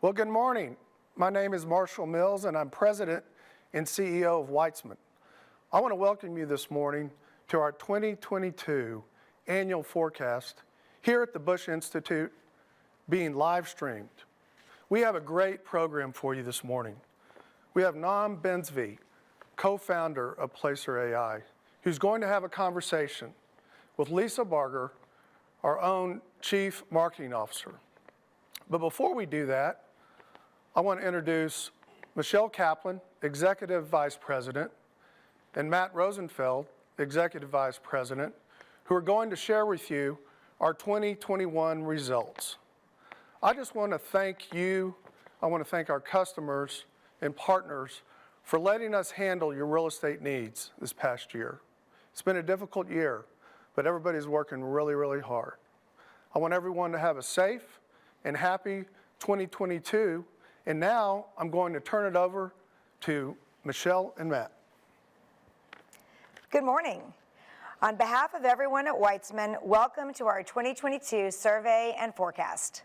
Well, good morning. My name is Marshall Mills, and I'm President and CEO of Weitzman. I want to welcome you this morning to our 2022 annual forecast here at the Bush Institute being live streamed. We have a great program for you this morning. We have Noam Ben-Zvi, co-founder of Placer.ai, who's going to have a conversation with Lisa Barger, our own Chief Marketing Officer. But before we do that, I want to introduce Michelle Kaplan, Executive Vice President, and Matt Rosenfeld, Executive Vice President, who are going to share with you our 2021 results. I just want to thank you, I want to thank our customers and partners for letting us handle your real estate needs this past year. It's been a difficult year, but everybody's working really, really hard. I want everyone to have a safe and happy 2022, and now I'm going to turn it over to Michelle and Matt. Good morning. On behalf of everyone at Weitzman, welcome to our 2022 survey and forecast.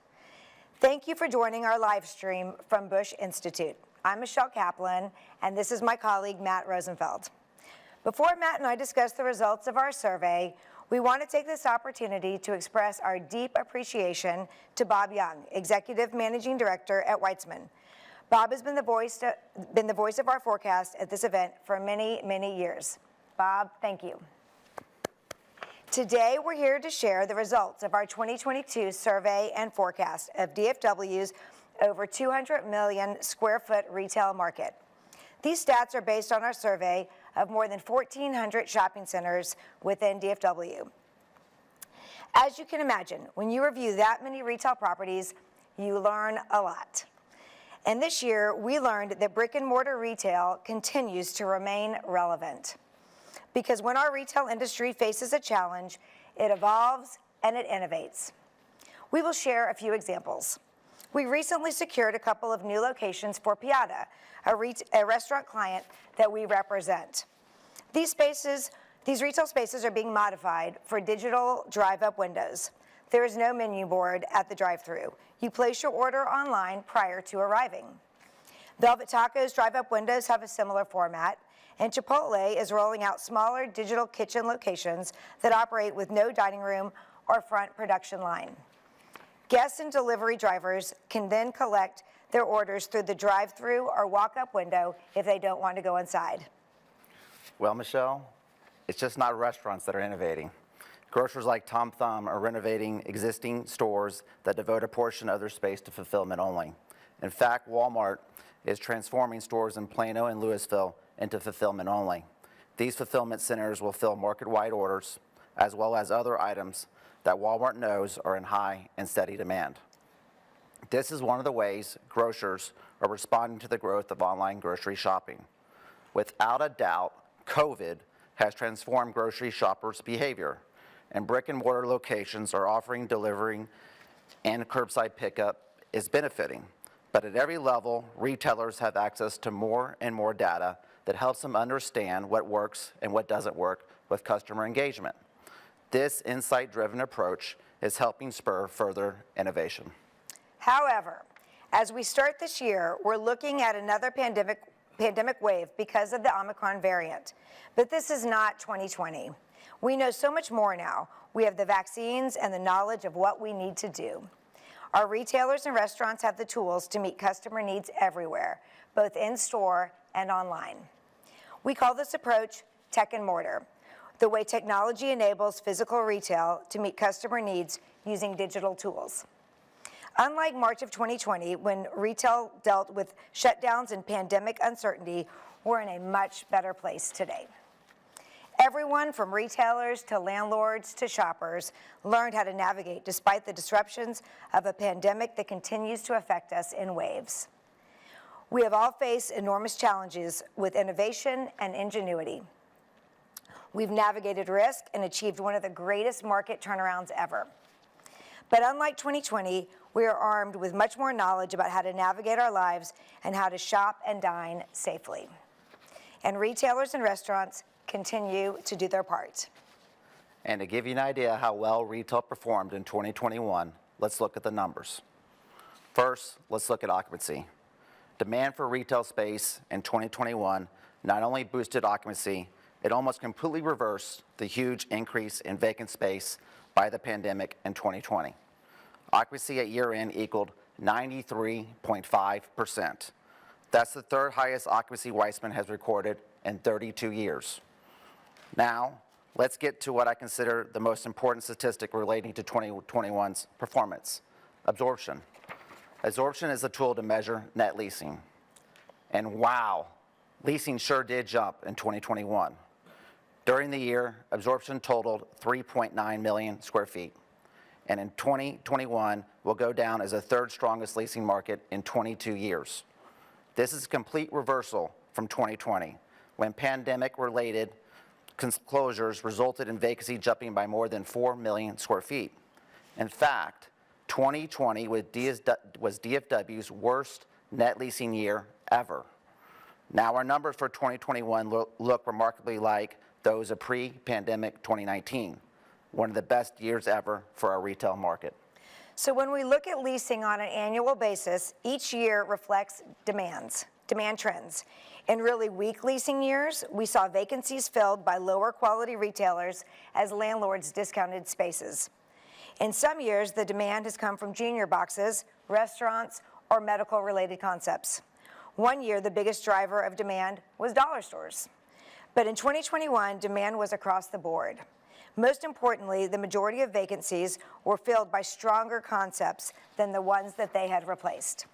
Thank you for joining our live stream from Bush Institute. I'm Michelle Kaplan, and this is my colleague, Matt Rosenfeld. Before Matt and I discuss the results of our survey, we want to take this opportunity to express our deep appreciation to Bob Young, Executive Managing Director at Weitzman. Bob has been the voice of our forecast at this event for many, many years. Bob, thank you. Today, we're here to share the results of our 2022 survey and forecast of DFW's over 200 million square foot retail market. These stats are based on our survey of more than 1,400 shopping centers within DFW. As you can imagine, when you review that many retail properties, you learn a lot. And this year, we learned that brick and mortar retail continues to remain relevant. Because when our retail industry faces a challenge, it evolves and it innovates. We will share a few examples. We recently secured a couple of new locations for Piata, a restaurant client that we represent. These retail spaces are being modified for digital drive-up windows. There is no menu board at the drive-thru. You place your order online prior to arriving. Velvet Taco's drive-up windows have a similar format, and Chipotle is rolling out smaller digital kitchen locations that operate with no dining room or front production line. Guests and delivery drivers can then collect their orders through the drive-thru or walk-up window if they don't want to go inside. Well, Michelle, it's just not restaurants that are innovating. Grocers like Tom Thumb are renovating existing stores that devote a portion of their space to fulfillment only. In fact, Walmart is transforming stores in Plano and Louisville into fulfillment only. These fulfillment centers will fill market-wide orders, as well as other items that Walmart knows are in high and steady demand. This is one of the ways grocers are responding to the growth of online grocery shopping. Without a doubt, COVID has transformed grocery shoppers' behavior, and brick and mortar locations are offering delivering and curbside pickup is benefiting. But at every level, retailers have access to more and more data that helps them understand what works and what doesn't work with customer engagement. This insight-driven approach is helping spur further innovation. However, as we start this year, we're looking at another pandemic wave because of the Omicron variant. But this is not 2020. We know so much more now. We have the vaccines and the knowledge of what we need to do. Our retailers and restaurants have the tools to meet customer needs everywhere, both in-store and online. We call this approach tech and mortar, the way technology enables physical retail to meet customer needs using digital tools. Unlike March of 2020, when retail dealt with shutdowns and pandemic uncertainty, we're in a much better place today. Everyone from retailers to landlords to shoppers learned how to navigate despite the disruptions of a pandemic that continues to affect us in waves. We have all faced enormous challenges with innovation and ingenuity. We've navigated risk and achieved one of the greatest market turnarounds ever. But unlike 2020, we are armed with much more knowledge about how to navigate our lives and how to shop and dine safely. And retailers and restaurants continue to do their part. And to give you an idea how well retail performed in 2021, let's look at the numbers. First, let's look at occupancy. Demand for retail space in 2021 not only boosted occupancy, it almost completely reversed the huge increase in vacant space by the pandemic in 2020. Occupancy at year-end equaled 93.5%. That's the third highest occupancy Weitzman has recorded in 32 years. Now, let's get to what I consider the most important statistic relating to 2021's performance: absorption. Absorption is a tool to measure net leasing. And wow, leasing sure did jump in 2021. During the year, absorption totaled 3.9 million square feet. And in 2021 will go down as the third strongest leasing market in 22 years. This is a complete reversal from 2020, when pandemic-related closures resulted in vacancy jumping by more than 4 million square feet. In fact, 2020 was DFW's worst net leasing year ever. Now our numbers for 2021 look remarkably like those of pre-pandemic 2019, one of the best years ever for our retail market. So when we look at leasing on an annual basis, each year reflects demand trends. In really weak leasing years, we saw vacancies filled by lower quality retailers as landlords discounted spaces. In some years, the demand has come from junior boxes, restaurants, or medical-related concepts. One year, the biggest driver of demand was dollar stores. But in 2021, demand was across the board. Most importantly, the majority of vacancies were filled by stronger concepts than the ones that they had replaced.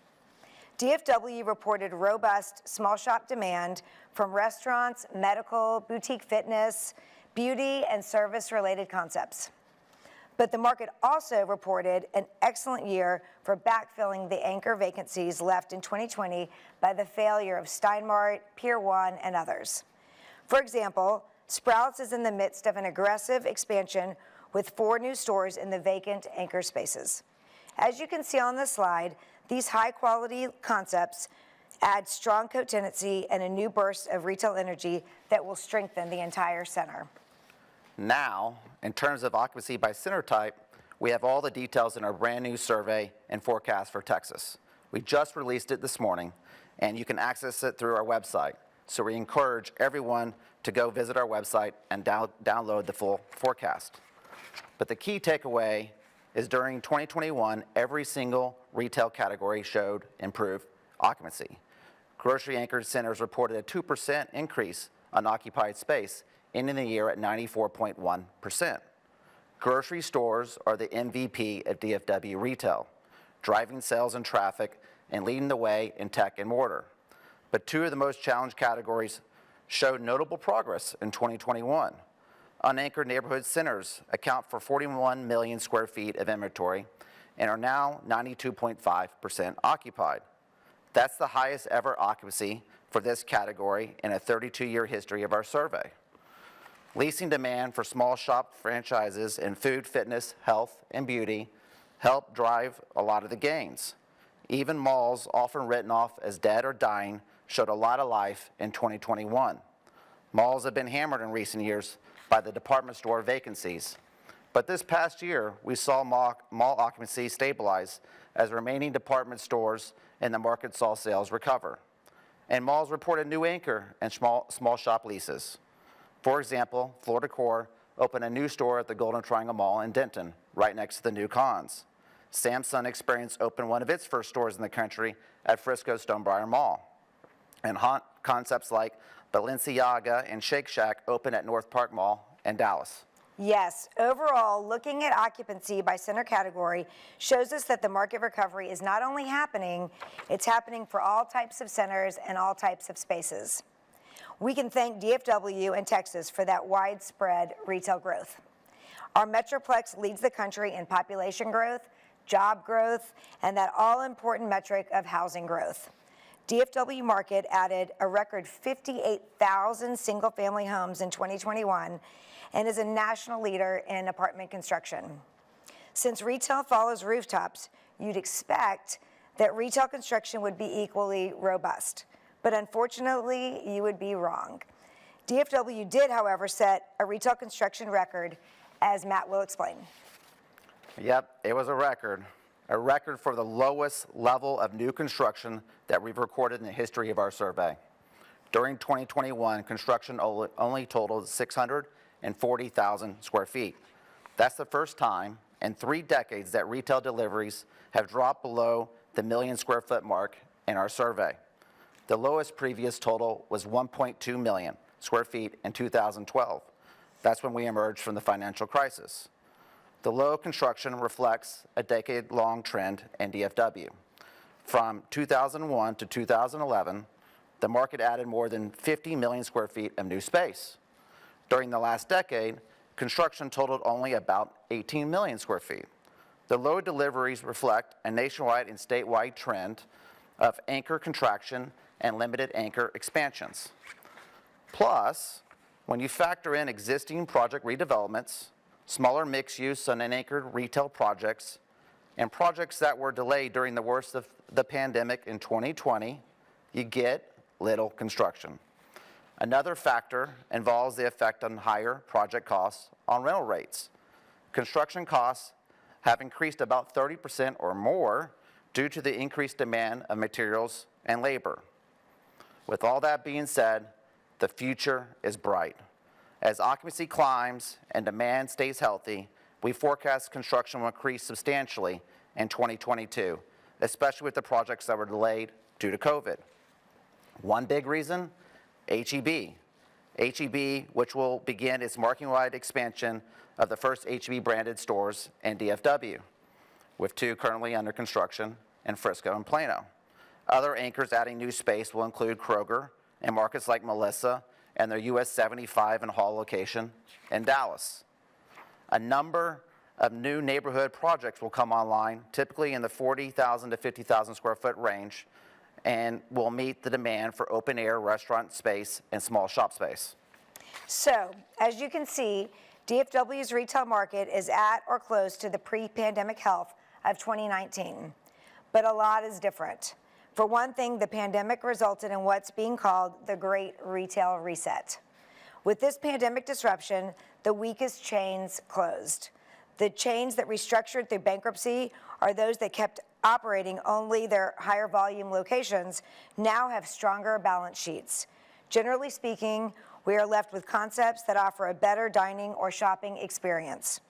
DFW reported robust small shop demand from restaurants, medical, boutique fitness, beauty, and service-related concepts. But the market also reported an excellent year for backfilling the anchor vacancies left in 2020 by the failure of Stein Mart, Pier 1, and others. For example, Sprouts is in the midst of an aggressive expansion with 4 new stores in the vacant anchor spaces. As you can see on the slide, these high-quality concepts add strong co-tenancy and a new burst of retail energy that will strengthen the entire center. Now, in terms of occupancy by center type, we have all the details in our brand new survey and forecast for Texas. We just released it this morning, and you can access it through our website. So we encourage everyone to go visit our website and download the full forecast. But the key takeaway is during 2021, every single retail category showed improved occupancy. Grocery anchored centers reported a 2% increase on occupied space, ending the year at 94.1%. Grocery stores are the MVP of DFW retail, driving sales and traffic and leading the way in tech and mortar. But 2 of the most challenged categories showed notable progress in 2021. Unanchored neighborhood centers account for 41 million square feet of inventory and are now 92.5% occupied. That's the highest ever occupancy for this category in a 32-year history of our survey. Leasing demand for small shop franchises in food, fitness, health, and beauty helped drive a lot of the gains. Even malls, often written off as dead or dying, showed a lot of life in 2021. Malls have been hammered in recent years by the department store vacancies. But this past year, we saw mall occupancy stabilize as remaining department stores in the market saw sales recover. And malls reported new anchor and small shop leases. For example, Floor Decor opened a new store at the Golden Triangle Mall in Denton, right next to the new Cons. Samsung Experience opened one of its first stores in the country at Frisco Stonebriar Mall. And concepts like Balenciaga and Shake Shack opened at North Park Mall in Dallas. Yes, overall, looking at occupancy by center category shows us that the market recovery is not only happening, it's happening for all types of centers and all types of spaces. We can thank DFW and Texas for that widespread retail growth. Our Metroplex leads the country in population growth, job growth, and that all-important metric of housing growth. DFW market added a record 58,000 single-family homes in 2021 and is a national leader in apartment construction. Since retail follows rooftops, you'd expect that retail construction would be equally robust. But unfortunately, you would be wrong. DFW did, however, set a retail construction record, as Matt will explain. Yep, it was a record. a record for the lowest level of new construction that we've recorded in the history of our survey. During 2021, construction only totaled 640,000 square feet. That's the first time in 3 decades that retail deliveries have dropped below the million square foot mark in our survey. The lowest previous total was 1.2 million square feet in 2012. That's when we emerged from the financial crisis. The low construction reflects a decade-long trend in DFW. From 2001 to 2011, the market added more than 50 million square feet of new space. During the last decade, construction totaled only about 18 million square feet. The low deliveries reflect a nationwide and statewide trend of anchor contraction and limited anchor expansions. Plus, when you factor in existing project redevelopments, smaller mixed-use and unanchored retail projects, and projects that were delayed during the worst of the pandemic in 2020, you get little construction. Another factor involves the effect on higher project costs on rental rates. Construction costs have increased about 30% or more due to the increased demand of materials and labor. With all that being said, the future is bright. As occupancy climbs and demand stays healthy, we forecast construction will increase substantially in 2022, especially with the projects that were delayed due to COVID. One big reason, H-E-B. H-E-B, which will begin its market-wide expansion of the first H-E-B branded stores in DFW, with 2 currently under construction in Frisco and Plano. Other anchors adding new space will include Kroger and markets like Melissa and their US 75 and Hall location in Dallas. A number of new neighborhood projects will come online, typically in the 40,000 to 50,000 square foot range, and will meet the demand for open air restaurant space and small shop space. So, as you can see, DFW's retail market is at or close to the pre-pandemic health of 2019. But a lot is different. For one thing, the pandemic resulted in what's being called the Great Retail Reset. With this pandemic disruption, the weakest chains closed. The chains that restructured through bankruptcy are those that kept operating only their higher volume locations now have stronger balance sheets. Generally speaking, we are left with concepts that offer a better dining or shopping experience.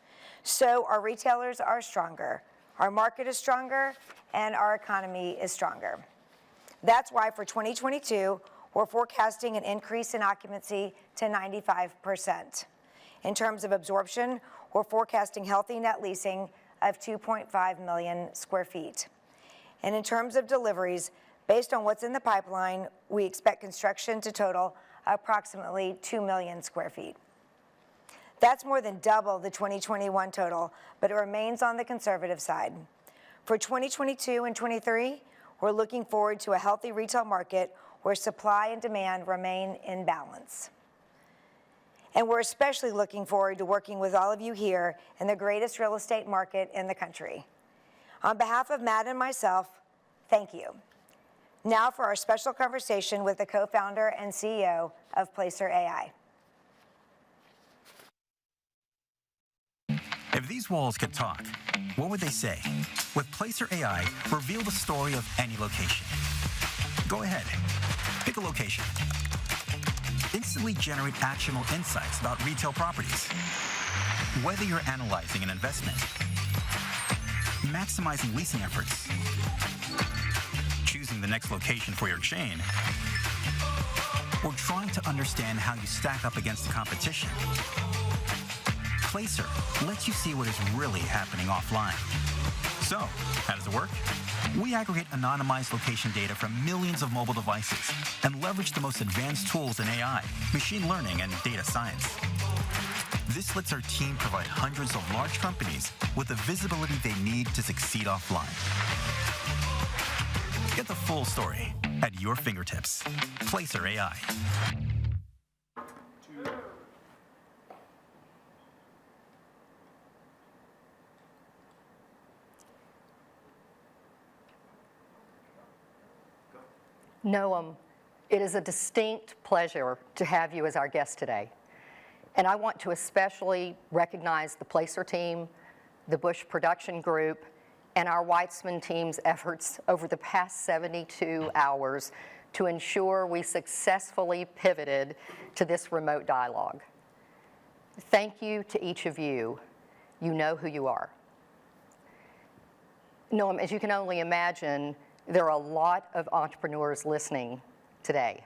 So our retailers are stronger, our market is stronger, and our economy is stronger. That's why for 2022, we're forecasting an increase in occupancy to 95%. In terms of absorption, we're forecasting healthy net leasing of 2.5 million square feet. And in terms of deliveries, based on what's in the pipeline, we expect construction to total approximately 2 million square feet. That's more than double the 2021 total, but it remains on the conservative side. For 2022 and 23, we're looking forward to a healthy retail market where supply and demand remain in balance. And we're especially looking forward to working with all of you here in the greatest real estate market in the country. On behalf of Matt and myself, thank you. Now for our special conversation with the co-founder and CEO of Placer.ai. If these walls could talk, what would they say? With Placer.ai, reveal the story of any location. Go ahead, pick a location. Instantly generate actionable insights about retail properties. Whether you're analyzing an investment, maximizing leasing efforts, choosing the next location for your chain, or trying to understand how you stack up against the competition, Placer lets you see what is really happening offline. So, how does it work? We aggregate anonymized location data from millions of mobile devices and leverage the most advanced tools in AI, machine learning, and data science. This lets our team provide hundreds of large companies with the visibility they need to succeed offline. Get the full story at your fingertips. Placer.ai. Noam, it is a distinct pleasure to have you as our guest today. And I want to especially recognize the Placer team, the Bush Production Group, and our Weitzman team's efforts over the past 72 hours to ensure we successfully pivoted to this remote dialogue. Thank you to each of you. You know who you are. Noam, as you can only imagine, there are a lot of entrepreneurs listening today.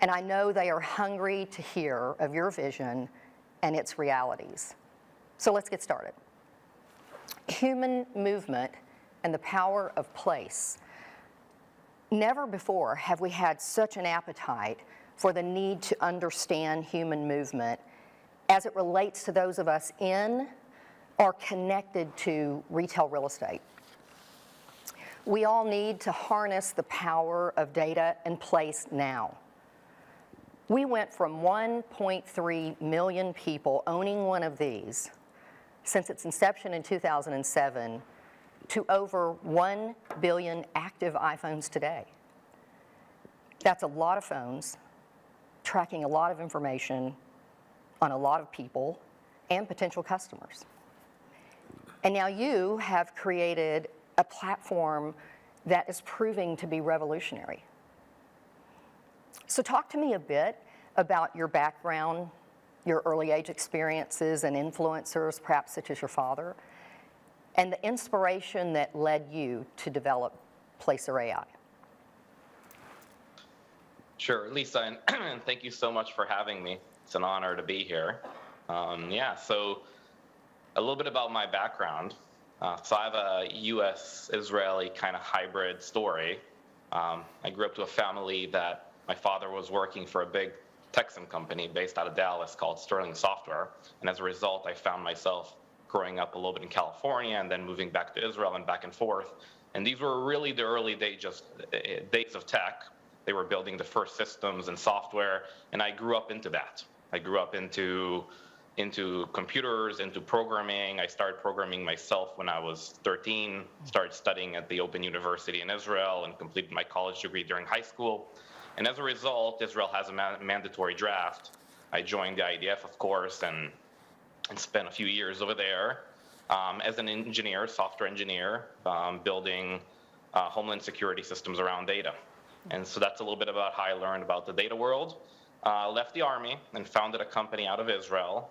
And I know they are hungry to hear of your vision and its realities. So let's get started. Human movement and the power of place. Never before have we had such an appetite for the need to understand human movement as it relates to those of us in or connected to retail real estate. We all need to harness the power of data and place now. We went from 1.3 million people owning one of these since its inception in 2007 to over 1 billion active iPhones today. That's a lot of phones, tracking a lot of information on a lot of people and potential customers. And now you have created a platform that is proving to be revolutionary. So talk to me a bit about your background, your early age experiences and influencers, perhaps such as your father, and the inspiration that led you to develop Placer.ai. Sure, Lisa, and thank you so much for having me. It's an honor to be here. So a little bit about my background. So I have a U.S.-Israeli kind of hybrid story. I grew up to a family that my father was working for a big Texan company based out of Dallas called Sterling Software. And as a result, I found myself growing up a little bit in California and then moving back to Israel and back and forth. And these were really the early days of tech. They were building the first systems and software, and I grew up into that. I grew up into computers, into programming. I started programming myself when I was 13, started studying at the Open University in Israel, and completed my college degree during high school. And as a result, Israel has a mandatory draft. I joined the IDF, of course, and spent a few years over there as an engineer, software engineer, building homeland security systems around data. And so that's a little bit about how I learned about the data world. Left the Army and founded a company out of Israel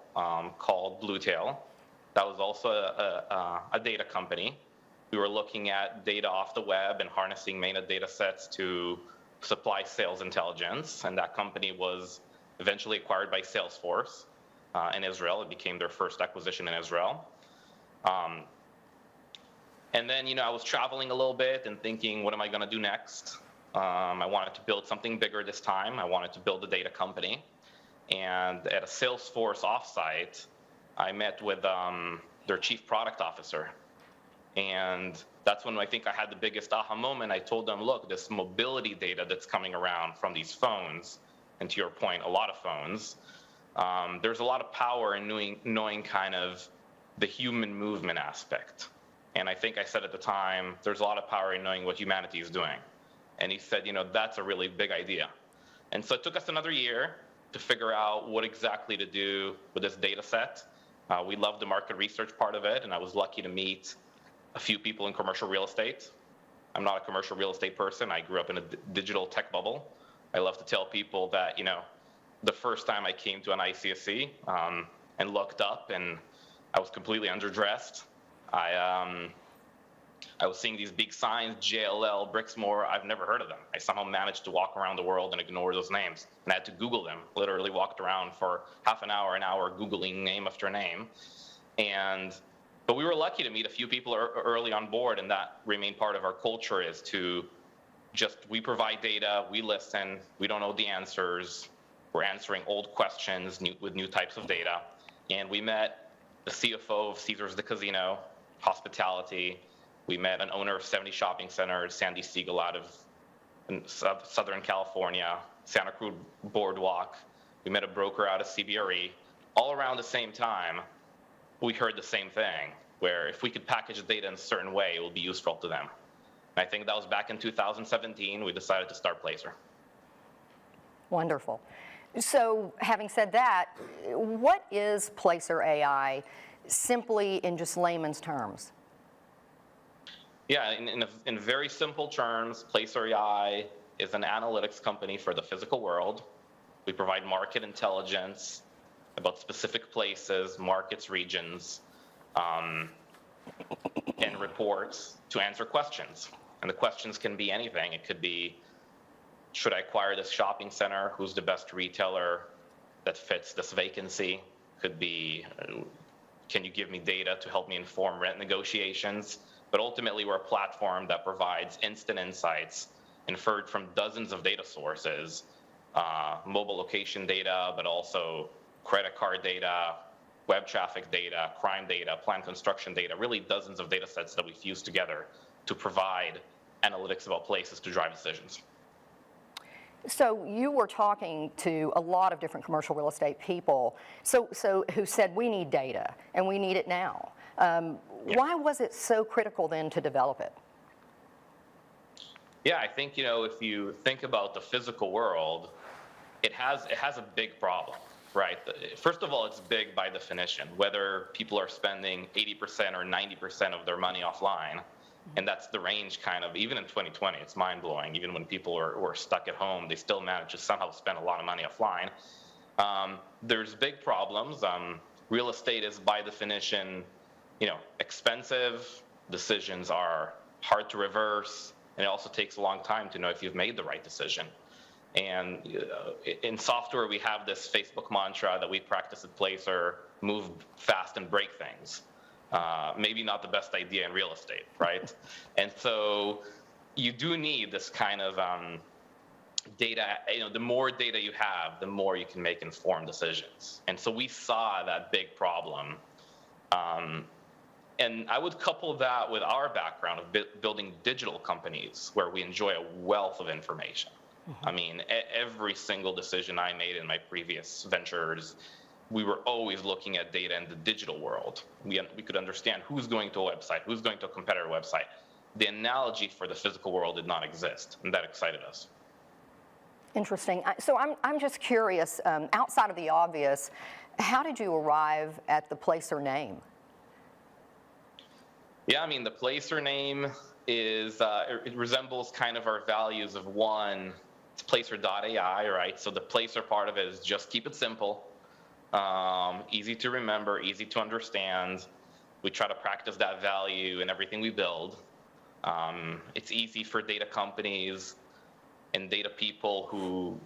called Bluetail. That was also a data company. We were looking at data off the web and harnessing mainnet data sets to supply sales intelligence. And that company was eventually acquired by Salesforce in Israel. It became their first acquisition in Israel. And then, I was traveling a little bit and thinking, what am I going to do next? I wanted to build something bigger this time. I wanted to build a data company. And at a Salesforce offsite, I met with their chief product officer. And that's when I think I had the biggest aha moment. I told them, look, this mobility data that's coming around from these phones, and to your point, a lot of phones, there's a lot of power in knowing kind of the human movement aspect. And I think I said at the time, there's a lot of power in knowing what humanity is doing. And he said, that's a really big idea. And so it took us another year to figure out what exactly to do with this data set. We loved the market research part of it, and I was lucky to meet a few people in commercial real estate. I'm not a commercial real estate person. I grew up in a digital tech bubble. I love to tell people that, the first time I came to an ICSC and looked up and I was completely underdressed. I was seeing these big signs, JLL, Brixmor. I've never heard of them. I somehow managed to walk around the world and ignore those names. And I had to Google them, literally walked around for half an hour, Googling name after name. But we were lucky to meet a few people early on board, and that remained part of our culture is to we provide data, we listen, we don't know the answers, we're answering old questions with new types of data. And we met the CFO of Caesars the Casino, Hospitality. We met an owner of 70 shopping centers, Sandy Siegel out of Southern California, Santa Cruz Boardwalk. We met a broker out of CBRE. All around the same time, we heard the same thing, where if we could package data in a certain way, it will be useful to them. And I think that was back in 2017, we decided to start Placer. Wonderful. So having said that, what is Placer.ai simply in just layman's terms? Yeah, in very simple terms, Placer.ai is an analytics company for the physical world. We provide market intelligence about specific places, markets, regions, and reports to answer questions. And the questions can be anything. It could be, should I acquire this shopping center? Who's the best retailer that fits this vacancy? Could be, can you give me data to help me inform rent negotiations? But ultimately, we're a platform that provides instant insights inferred from dozens of data sources, mobile location data, but also credit card data, web traffic data, crime data, plan construction data, really dozens of data sets that we fuse together to provide analytics about places to drive decisions. So you were talking to a lot of different commercial real estate people, so who said we need data and we need it now. Why was it so critical then to develop it? Yeah, I think, if you think about the physical world, it has a big problem, right? First of all, it's big by definition, whether people are spending 80% or 90% of their money offline. And that's the range kind of, even in 2020, it's mind blowing. Even when people were stuck at home, they still manage to somehow spend a lot of money offline. There's big problems. Real estate is by definition, expensive. Decisions are hard to reverse. And it also takes a long time to know if you've made the right decision. And in software, we have this Facebook mantra that we practice at Placer: move fast and break things. Maybe not the best idea in real estate, right? And so you do need this kind of data. The more data you have, the more you can make informed decisions. And so we saw that big problem. And I would couple that with our background of building digital companies where we enjoy a wealth of information. I mean, every single decision I made in my previous ventures, we were always looking at data in the digital world. We could understand who's going to a website, who's going to a competitor website. The analogy for the physical world did not exist, and that excited us. Interesting. So I'm just curious, outside of the obvious, how did you arrive at the Placer name? Yeah, I mean, the Placer name is, it resembles kind of our values of one, it's placer.ai, right? So the Placer part of it is just keep it simple. Easy to remember, easy to understand. We try to practice that value in everything we build. It's easy for data companies and data people who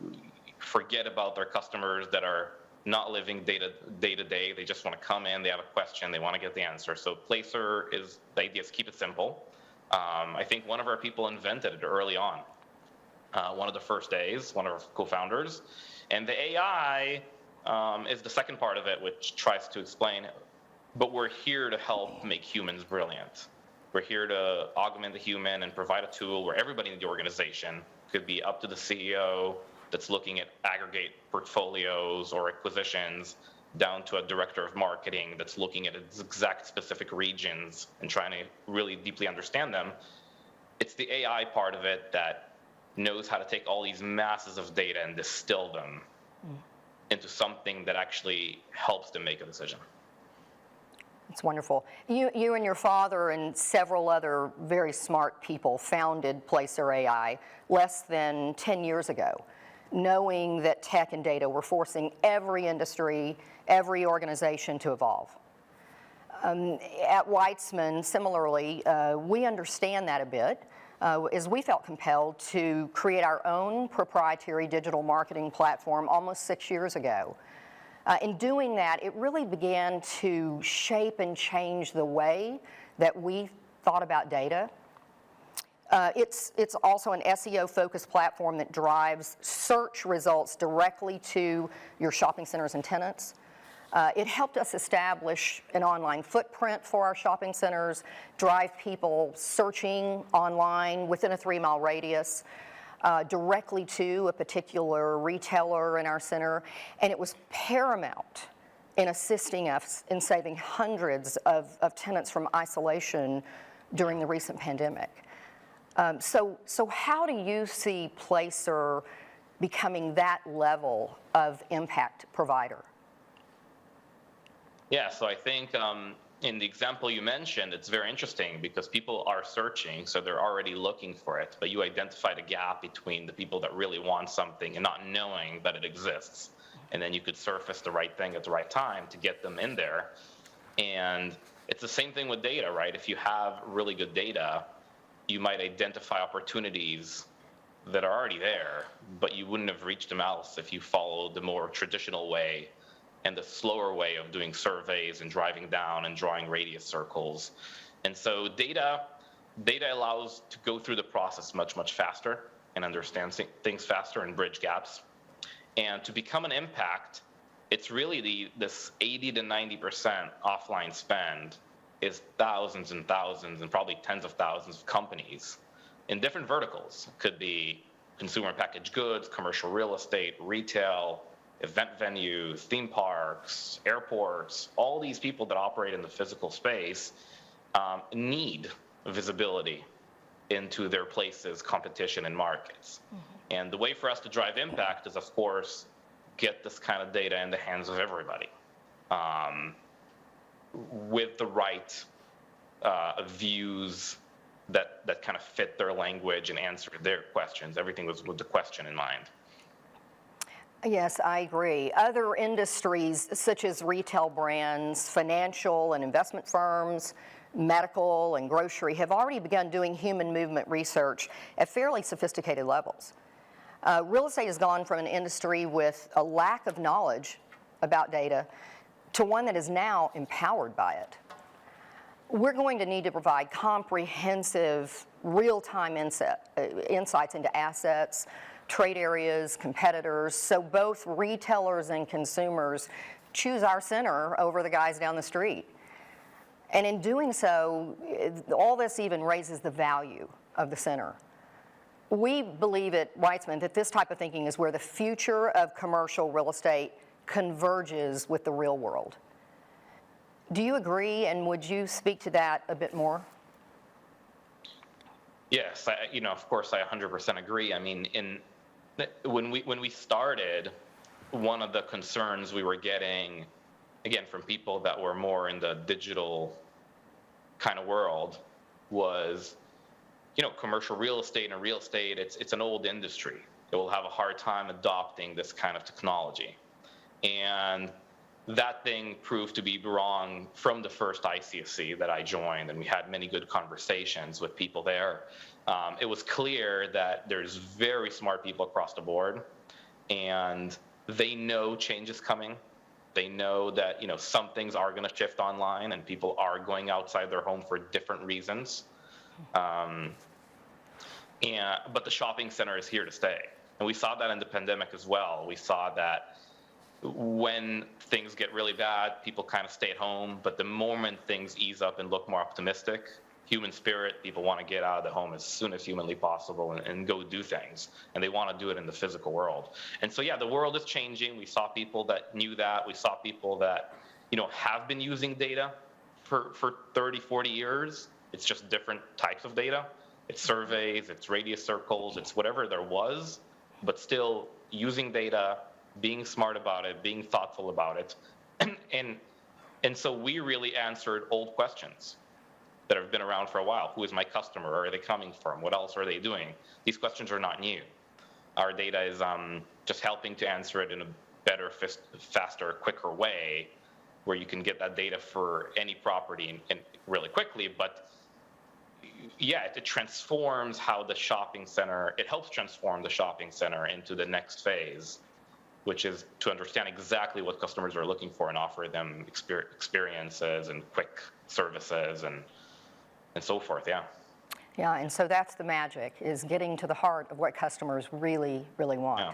forget about their customers that are not living day to day. They just want to come in, they have a question, they want to get the answer. So Placer is, the idea is keep it simple. I think one of our people invented it early on. One of the first days, one of our co-founders. And the AI is the second part of it, which tries to explain, but we're here to help make humans brilliant. We're here to augment the human and provide a tool where everybody in the organization, could be up to the CEO that's looking at aggregate portfolios or acquisitions, down to a director of marketing that's looking at its exact specific regions and trying to really deeply understand them. It's the AI part of it that knows how to take all these masses of data and distill them into something that actually helps them make a decision. It's wonderful. You and your father and several other very smart people founded Placer.ai less than 10 years ago, knowing that tech and data were forcing every industry, every organization to evolve. At Weitzman, similarly, we understand that a bit, as we felt compelled to create our own proprietary digital marketing platform almost 6 years ago. In doing that, it really began to shape and change the way that we thought about data. It's also an SEO-focused platform that drives search results directly to your shopping centers and tenants. It helped us establish an online footprint for our shopping centers, drive people searching online within a 3-mile radius, directly to a particular retailer in our center, and it was paramount in assisting us in saving hundreds of tenants from isolation during the recent pandemic. So how do you see Placer becoming that level of impact provider? Yeah, so I think in the example you mentioned, it's very interesting because people are searching, so they're already looking for it, but you identified a gap between the people that really want something and not knowing that it exists. And then you could surface the right thing at the right time to get them in there. And it's the same thing with data, right? If you have really good data, you might identify opportunities that are already there, but you wouldn't have reached them else if you followed the more traditional way and the slower way of doing surveys and driving down and drawing radius circles. And so data allows to go through the process much, much faster and understand things faster and bridge gaps. And to become an impact, it's really this 80 to 90% offline spend is thousands and thousands and probably tens of thousands of companies in different verticals. It could be consumer packaged goods, commercial real estate, retail, event venues, theme parks, airports. All these people that operate in the physical space need visibility into their places, competition, and markets. And the way for us to drive impact is, of course, get this kind of data in the hands of everybody with the right views that kind of fit their language and answer their questions. Everything was with the question in mind. Yes, I agree. Other industries, such as retail brands, financial and investment firms, medical and grocery, have already begun doing human movement research at fairly sophisticated levels. Real estate has gone from an industry with a lack of knowledge about data to one that is now empowered by it. We're going to need to provide comprehensive, real-time insights into assets, trade areas, competitors, so both retailers and consumers choose our center over the guys down the street. And in doing so, all this even raises the value of the center. We believe at Weitzman that this type of thinking is where the future of commercial real estate converges with the real world. Do you agree, and would you speak to that a bit more? Yes, of course, I 100% agree. I mean, when we started, one of the concerns we were getting, again, from people that were more in the digital kind of world was, commercial real estate and real estate, it's an old industry. It will have a hard time adopting this kind of technology. And that thing proved to be wrong from the first ICSC that I joined, and we had many good conversations with people there. It was clear that there's very smart people across the board, and they know change is coming. They know that some things are going to shift online, and people are going outside their home for different reasons. But the shopping center is here to stay, and we saw that in the pandemic as well. We saw that when things get really bad, people kind of stay at home, but the moment things ease up and look more optimistic, human spirit, people want to get out of the home as soon as humanly possible and go do things, and they want to do it in the physical world. And so, yeah, the world is changing. We saw people that knew that. We saw people that, have been using data for 30, 40 years. It's just different types of data. It's surveys, it's radius circles, it's whatever there was, but still using data, being smart about it, being thoughtful about it. And so we really answered old questions that have been around for a while. Who is my customer? Where are they coming from? What else are they doing? These questions are not new. Our data is just helping to answer it in a better, faster, quicker way, where you can get that data for any property and really quickly. But yeah, it transforms how the shopping center, it helps transform the shopping center into the next phase, which is to understand exactly what customers are looking for and offer them experiences and quick services and so forth, yeah. Yeah, and so that's the magic, is getting to the heart of what customers really, really want. Yeah.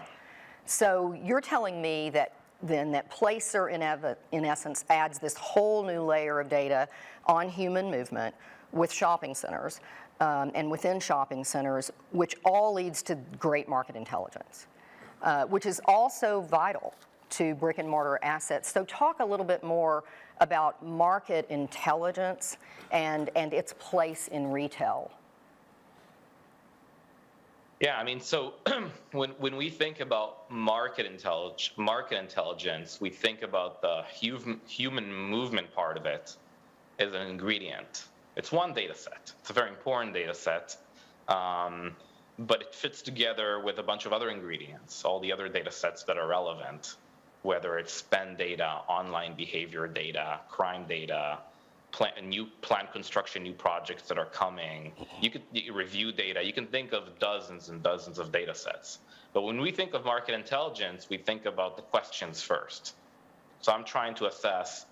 So you're telling me that then that Placer in essence adds this whole new layer of data on human movement with shopping centers and within shopping centers, which all leads to great market intelligence. Which is also vital to brick and mortar assets. So talk a little bit more about market intelligence and its place in retail. Yeah, I mean, so when we think about market intelligence, we think about the human movement part of it. is an ingredient. It's one data set. It's a very important data set, but it fits together with a bunch of other ingredients, all the other data sets that are relevant, whether it's spend data, online behavior data, crime data, new plan construction, new projects that are coming. You review data. You can think of dozens and dozens of data sets. But when we think of market intelligence, we think about the questions first. So I'm trying to assess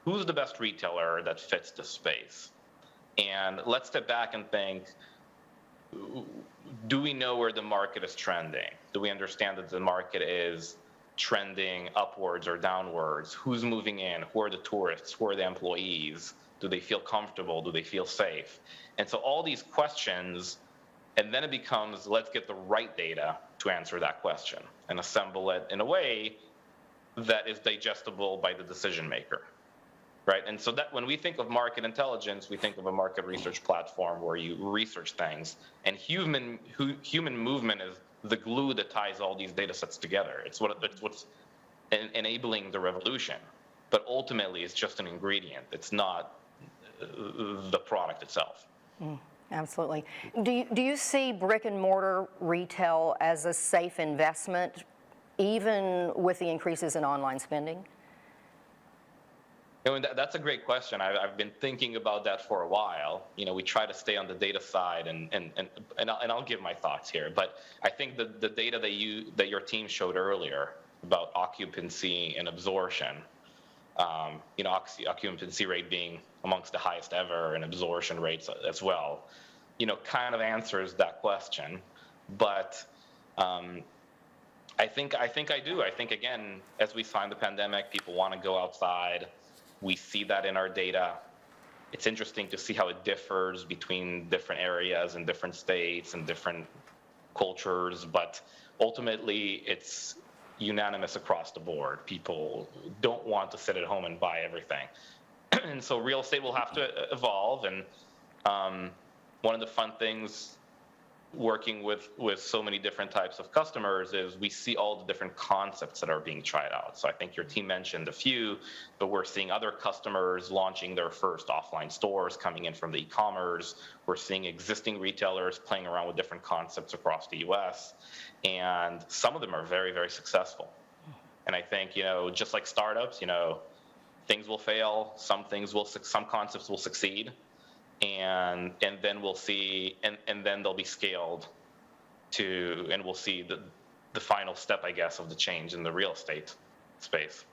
who's the best retailer that fits the space. And let's step back and think, do we know where the market is trending? Do we understand that the market is trending upwards or downwards? Who's moving in? Who are the tourists? Who are the employees? Do they feel comfortable? Do they feel safe? And so all these questions, and then it becomes, let's get the right data to answer that question and assemble it in a way that is digestible by the decision maker, right? And so that when we think of market intelligence, we think of a market research platform where you research things, and human movement is the glue that ties all these data sets together. It's what's enabling the revolution, but ultimately it's just an ingredient. It's not the product itself. Absolutely. Do you see brick and mortar retail as a safe investment, even with the increases in online spending? You know, that's a great question. I've been thinking about that for a while. You know, we try to stay on the data side, and I'll give my thoughts here. But I think the data that your team showed earlier about occupancy and absorption, you know, occupancy rate being amongst the highest ever, and absorption rates as well, you know, kind of answers that question. But I think I do. I think, again, as we find the pandemic, people want to go outside. We see that in our data. It's interesting to see how it differs between different areas and different states and different cultures, but ultimately it's unanimous across the board. People don't want to sit at home and buy everything. And so real estate will have to evolve. And one of the fun things working with so many different types of customers is we see all the different concepts that are being tried out. So I think your team mentioned a few, but we're seeing other customers launching their first offline stores coming in from the e-commerce. We're seeing existing retailers playing around with different concepts across the US, and some of them are very, very successful. And I think, you know, just like startups, you know, things will fail, some concepts will succeed. And then we'll see, and then they'll be scaled to, and we'll see the final step, I guess, of the change in the real estate space.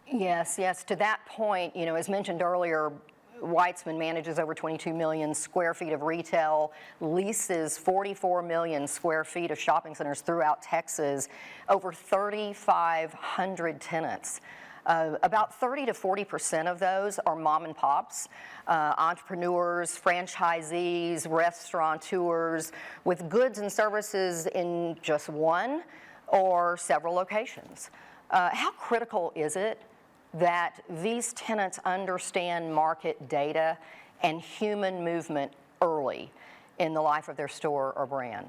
Yes. To that point, you know, as mentioned earlier, Weitzman manages over 22 million square feet of retail, leases 44 million square feet of shopping centers throughout Texas, over 3,500 tenants. About 30 to 40% of those are mom and pops, entrepreneurs, franchisees, restaurateurs with goods and services in just one or several locations. How critical is it that these tenants understand market data and human movement early in the life of their store or brand?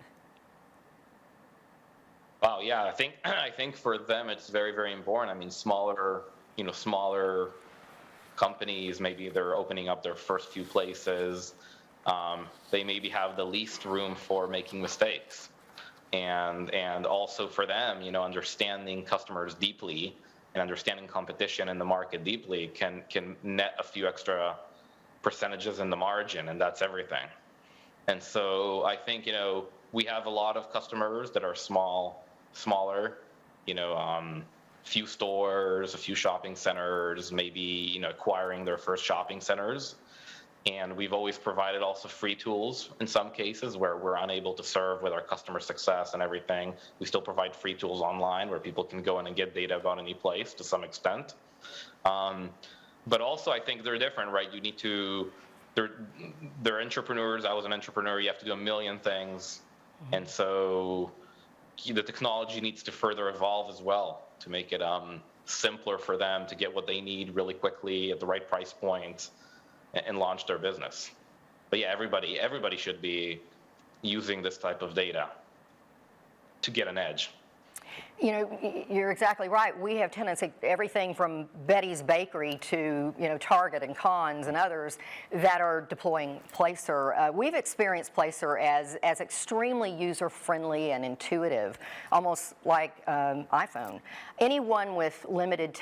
Wow, yeah, I think for them it's very, very important. I mean, smaller companies, maybe they're opening up their first few places. They maybe have the least room for making mistakes, and also for them, you know, understanding customers deeply and understanding competition in the market deeply can net a few extra percentages in the margin, and that's everything. And so I think, you know, we have a lot of customers that are smaller, you know, few stores, a few shopping centers, maybe, you know, acquiring their first shopping centers. And we've always provided also free tools in some cases where we're unable to serve with our customer success and everything. We still provide free tools online where people can go in and get data about any place to some extent. But also I think they're different, right? You need to, they're entrepreneurs. I was an entrepreneur. You have to do a million things. And so the technology needs to further evolve as well to make it simpler for them to get what they need really quickly at the right price point and launch their business. But yeah, everybody should be using this type of data to get an edge. You know, you're exactly right. We have tenants, everything from Betty's Bakery to, Target and Conn's and others that are deploying Placer. We've experienced Placer as extremely user-friendly and intuitive, almost like iPhone. Anyone with limited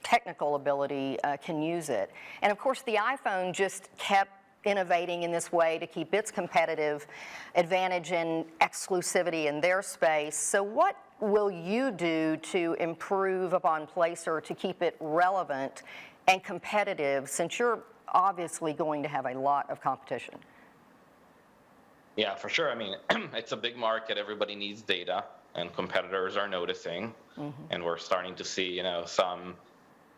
technical ability can use it. And of course, the iPhone just kept innovating in this way to keep its competitive advantage and exclusivity in their space. So what will you do to improve upon Placer to keep it relevant and competitive, since you're obviously going to have a lot of competition? Yeah, for sure. I mean, it's a big market. Everybody needs data, and competitors are noticing. And we're starting to see, some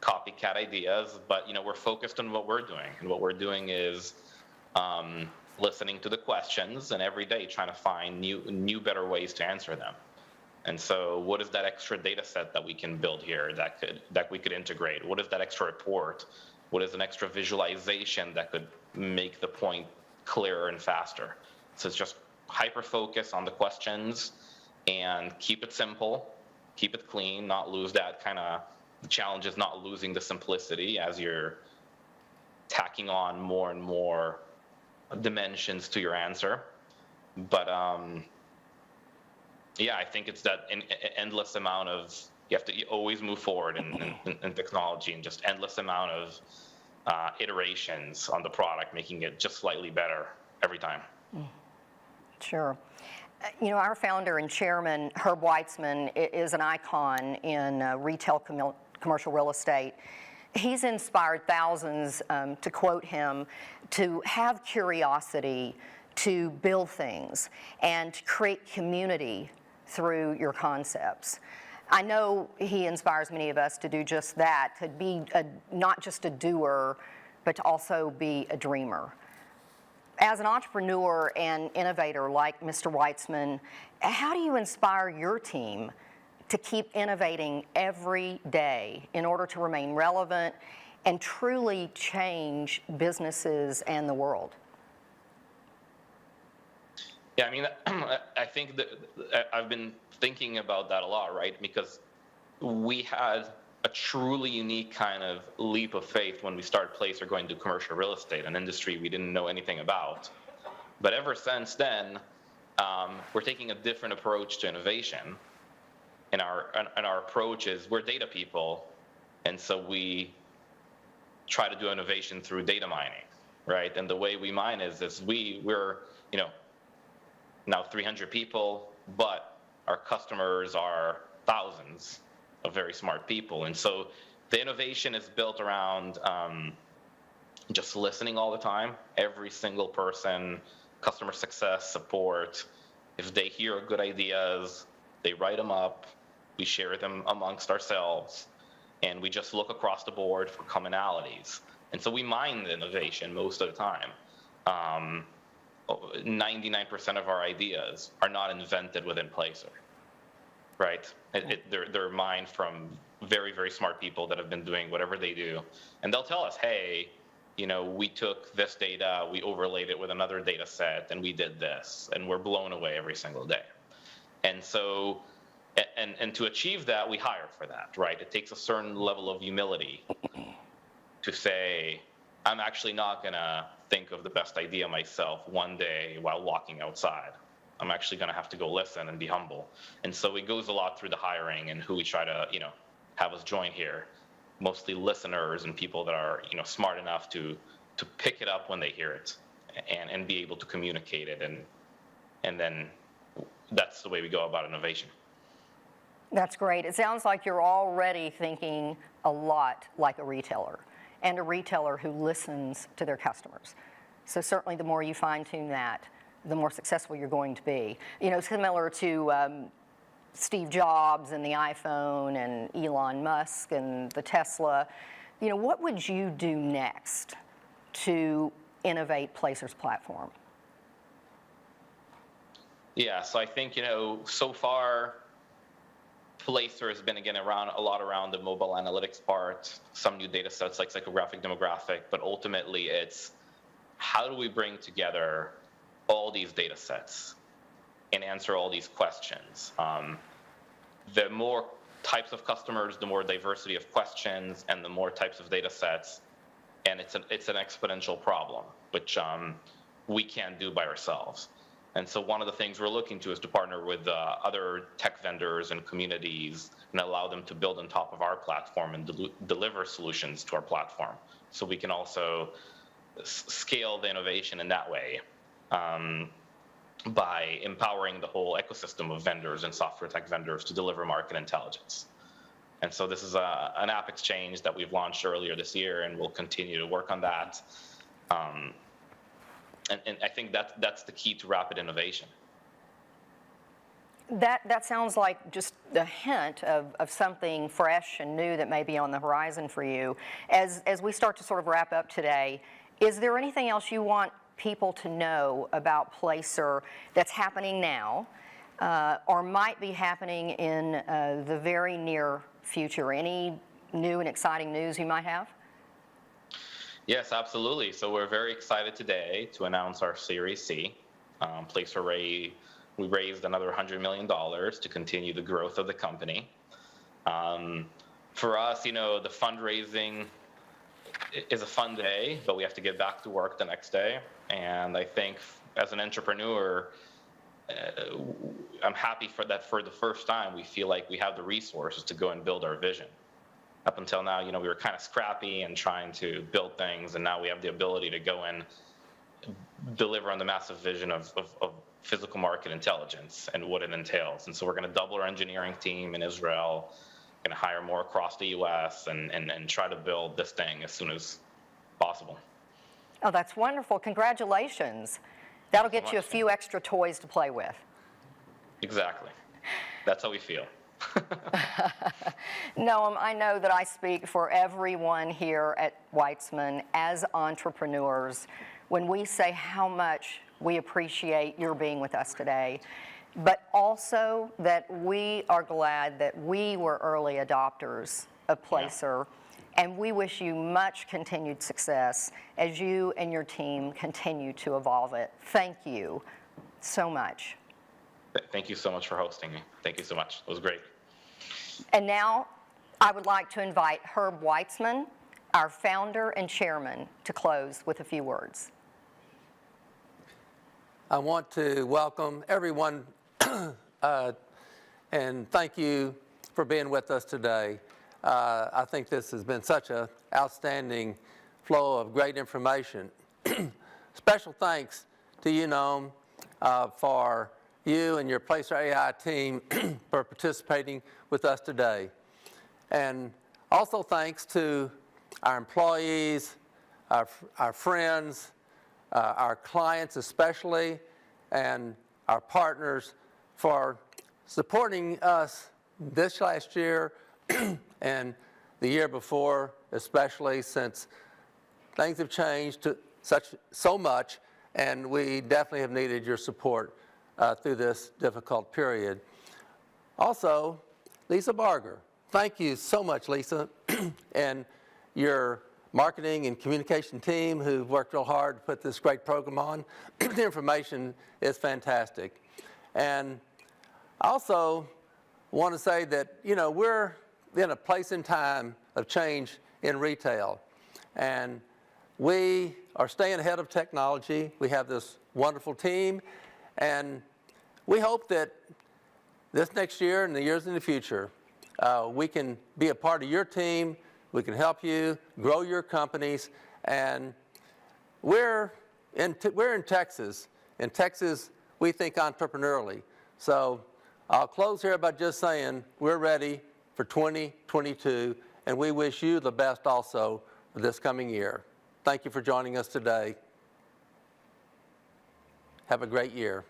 copycat ideas. But, we're focused on what we're doing. And what we're doing is listening to the questions and every day trying to find new, better ways to answer them. And so what is that extra data set that we can build here that we could integrate? What is that extra report? What is an extra visualization that could make the point clearer and faster? So it's just hyper focus on the questions and keep it simple, keep it clean, not lose that the challenge is not losing the simplicity as you're tacking on more and more dimensions to your answer. But yeah, I think it's that endless amount of, you have to always move forward in technology, and just endless amount of iterations on the product, making it just slightly better every time. Sure. Our founder and chairman, Herb Weitzman, is an icon in retail commercial real estate. He's inspired thousands, to quote him, to have curiosity, to build things, and to create community through your concepts. I know he inspires many of us to do just that, to be not just a doer, but to also be a dreamer. As an entrepreneur and innovator like Mr. Weitzman, how do you inspire your team to keep innovating every day in order to remain relevant and truly change businesses and the world? Yeah, I mean, I think that I've been thinking about that a lot, right? Because we had a truly unique kind of leap of faith when we started Placer going to commercial real estate, an industry we didn't know anything about. But ever since then, we're taking a different approach to innovation. And our approach is, we're data people, and so we try to do innovation through data mining, right? And the way we mine is we're now 300 people, but our customers are thousands of very smart people. And so the innovation is built around just listening all the time. Every single person, customer success, support, if they hear good ideas, they write them up, we share them amongst ourselves, and we just look across the board for commonalities. And so we mine the innovation most of the time. 99% of our ideas are not invented within Placer, right? They're mined from very, very smart people that have been doing whatever they do. And they'll tell us, hey, we took this data, we overlaid it with another data set, and we did this, and we're blown away every single day. And so, and to achieve that, we hire for that, right? It takes a certain level of humility to say, I'm actually not going to think of the best idea myself one day while walking outside. I'm actually going to have to go listen and be humble. And so it goes a lot through the hiring and who we try to, have us join here. Mostly listeners and people that are, smart enough to pick it up when they hear it and be able to communicate it. And then that's the way we go about innovation. That's great. It sounds like you're already thinking a lot like a retailer, and a retailer who listens to their customers. So certainly the more you fine-tune that, the more successful you're going to be. Similar to Steve Jobs and the iPhone and Elon Musk and the Tesla, what would you do next to innovate Placer's platform? Yeah, so I think, so far, Placer has been, again, a lot around the mobile analytics part, some new data sets like psychographic, demographic, but ultimately it's how do we bring together all these data sets and answer all these questions? the more types of customers, the more diversity of questions, and the more types of data sets, and it's an exponential problem, which we can't do by ourselves. And so one of the things we're looking to is to partner with other tech vendors and communities and allow them to build on top of our platform and deliver solutions to our platform. So we can also scale the innovation in that way by empowering the whole ecosystem of vendors and software tech vendors to deliver market intelligence. And so this is an app exchange that we've launched earlier this year, and we'll continue to work on that. And I think that's the key to rapid innovation. That sounds like just a hint of something fresh and new that may be on the horizon for you. As we start to sort of wrap up today, is there anything else you want people to know about Placer that's happening now or might be happening in the very near future? Any new and exciting news you might have? Yes, absolutely. So we're very excited today to announce our Series C. Placer we raised another $100 million to continue the growth of the company. For us, the fundraising is a fun day, but we have to get back to work the next day. And I think as an entrepreneur, I'm happy for that. For the first time, we feel like we have the resources to go and build our vision. Up until now, we were kind of scrappy and trying to build things, and now we have the ability to go and deliver on the massive vision of physical market intelligence and what it entails. And so we're going to double our engineering team in Israel, going to hire more across the U.S. and try to build this thing as soon as possible. Oh, that's wonderful. Congratulations. That'll get you a few extra toys to play with. Exactly. That's how we feel. Noam, I know that I speak for everyone here at Weitzman as entrepreneurs when we say how much we appreciate your being with us today, but also that we are glad that we were early adopters of Placer, and we wish you much continued success as you and your team continue to evolve it. Thank you so much. Thank you so much for hosting me. Thank you so much. It was great. And now I would like to invite Herb Weitzman, our founder and chairman, to close with a few words. I want to welcome everyone and thank you for being with us today. I think this has been such an outstanding flow of great information. Special thanks to you, Noam, for you and your Placer.ai team for participating with us today. And also thanks to our employees, our friends, our clients especially, and our partners for supporting us this last year and the year before, especially since things have changed so much, and we definitely have needed your support through this difficult period. Also, Lisa Barger, thank you so much, Lisa, and your marketing and communication team who've worked real hard to put this great program on. The information is fantastic. And I also want to say that, we're in a place in time of change in retail. And we are staying ahead of technology. We have this wonderful team. And we hope that this next year and the years in the future, we can be a part of your team. We can help you grow your companies. And we're in Texas. In Texas, we think entrepreneurially. So I'll close here by just saying we're ready for 2022, and we wish you the best also for this coming year. Thank you for joining us today. Have a great year.